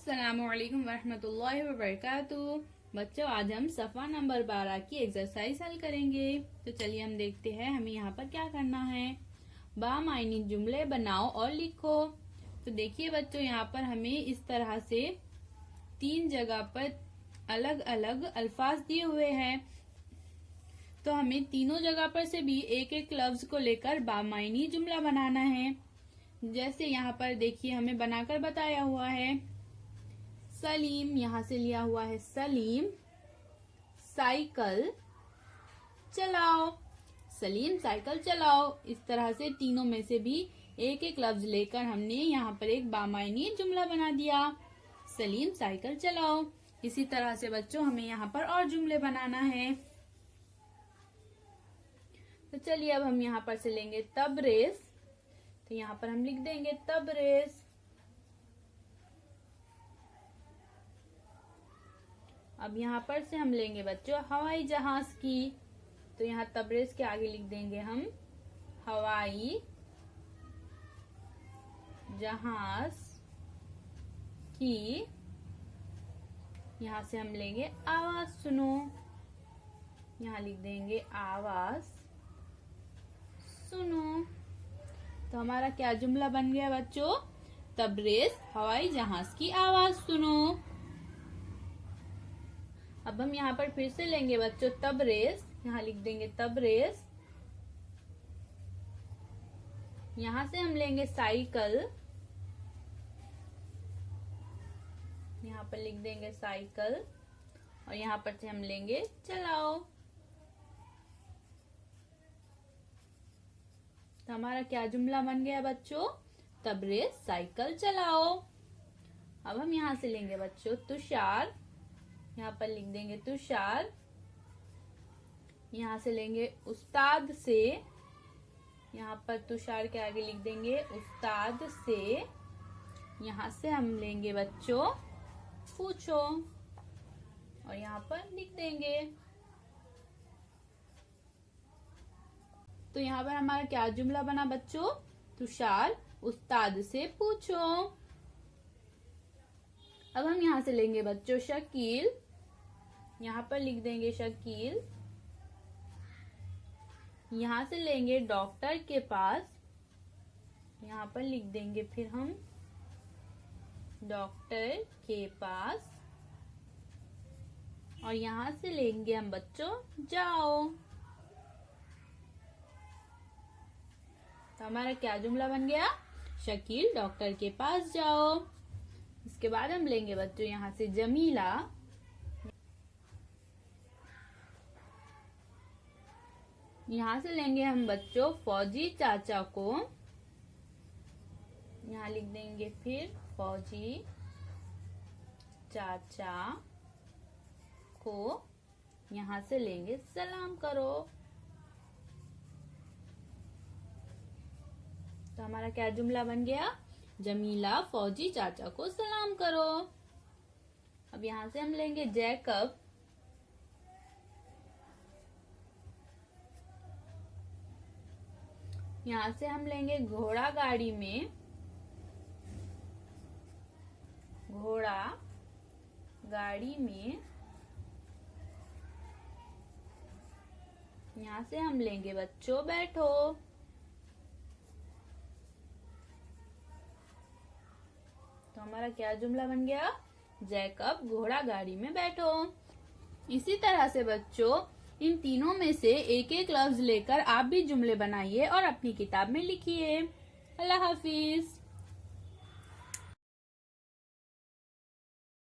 अस्सलामुअलैकुम वरहमतुल्लाहि वबरकातुहू। बच्चों, आज हम सफ़ा नंबर 12 की एक्सरसाइज हल करेंगे। तो चलिए हम देखते हैं हमें यहाँ पर क्या करना है। बामायनी जुमले बनाओ और लिखो। तो देखिए बच्चों, यहाँ पर हमें इस तरह से 3 जगह पर अलग अलग अल्फाज दिए हुए हैं। तो हमें तीनों जगह पर से भी एक एक लफ्ज को लेकर बामायनी जुमला बनाना है। जैसे यहाँ पर देखिए हमें बनाकर बताया हुआ है। सलीम, यहाँ से लिया हुआ है सलीम साइकिल चलाओ। सलीम साइकिल चलाओ। इस तरह से तीनों में से भी एक एक लफ्ज लेकर हमने यहाँ पर एक बामायनी जुमला बना दिया। सलीम साइकिल चलाओ। इसी तरह से बच्चों हमें यहाँ पर और जुमले बनाना है। तो चलिए अब हम यहाँ पर से लेंगे तबरेज। तो यहाँ पर हम लिख देंगे तबरेज। अब यहाँ पर से हम लेंगे बच्चों हवाई जहाज की। तो यहाँ तबरेज के आगे लिख देंगे हम हवाई जहाज की। यहाँ से हम लेंगे आवाज सुनो। यहाँ लिख देंगे आवाज सुनो। तो हमारा क्या जुमला बन गया बच्चों? तबरेज हवाई जहाज की आवाज सुनो। अब हम यहाँ पर फिर से लेंगे बच्चों तबरेज। यहाँ लिख देंगे तबरेज। यहाँ से हम लेंगे साइकिल। यहाँ पर लिख देंगे साइकिल और यहाँ पर से हम लेंगे चलाओ। तो हमारा क्या जुमला बन गया बच्चों? तबरेज साइकिल चलाओ। अब हम यहाँ से लेंगे बच्चों तुषार। यहाँ पर लिख देंगे तुषार। यहाँ से लेंगे उस्ताद से। यहाँ पर तुषार के आगे लिख देंगे उस्ताद से। यहाँ से हम लेंगे बच्चों पूछो और यहाँ पर लिख देंगे। तो यहाँ पर हमारा क्या जुमला बना बच्चों? तुषार उस्ताद से पूछो। अब हम यहाँ से लेंगे बच्चों शकील। यहाँ पर लिख देंगे शकील। यहाँ से लेंगे डॉक्टर के पास। यहाँ पर लिख देंगे फिर हम डॉक्टर के पास और यहाँ से लेंगे हम बच्चों जाओ। तो हमारा क्या जुमला बन गया? शकील डॉक्टर के पास जाओ। इसके बाद हम लेंगे बच्चों यहाँ से जमीला। यहाँ से लेंगे हम बच्चों फौजी चाचा को। यहाँ लिख देंगे फिर फौजी चाचा को। यहाँ से लेंगे सलाम करो। तो हमारा क्या जुमला बन गया? जमीला फौजी चाचा को सलाम करो। अब यहाँ से हम लेंगे जैकब। यहाँ से हम लेंगे घोड़ा गाड़ी में। घोड़ा गाड़ी में। यहाँ से हम लेंगे बच्चों बैठो। तो हमारा क्या जुमला बन गया? जैकब घोड़ा गाड़ी में बैठो। इसी तरह से बच्चों इन तीनों में से एक एक लफ्ज लेकर आप भी जुमले बनाइए और अपनी किताब में लिखिए। अल्लाह हाफिज।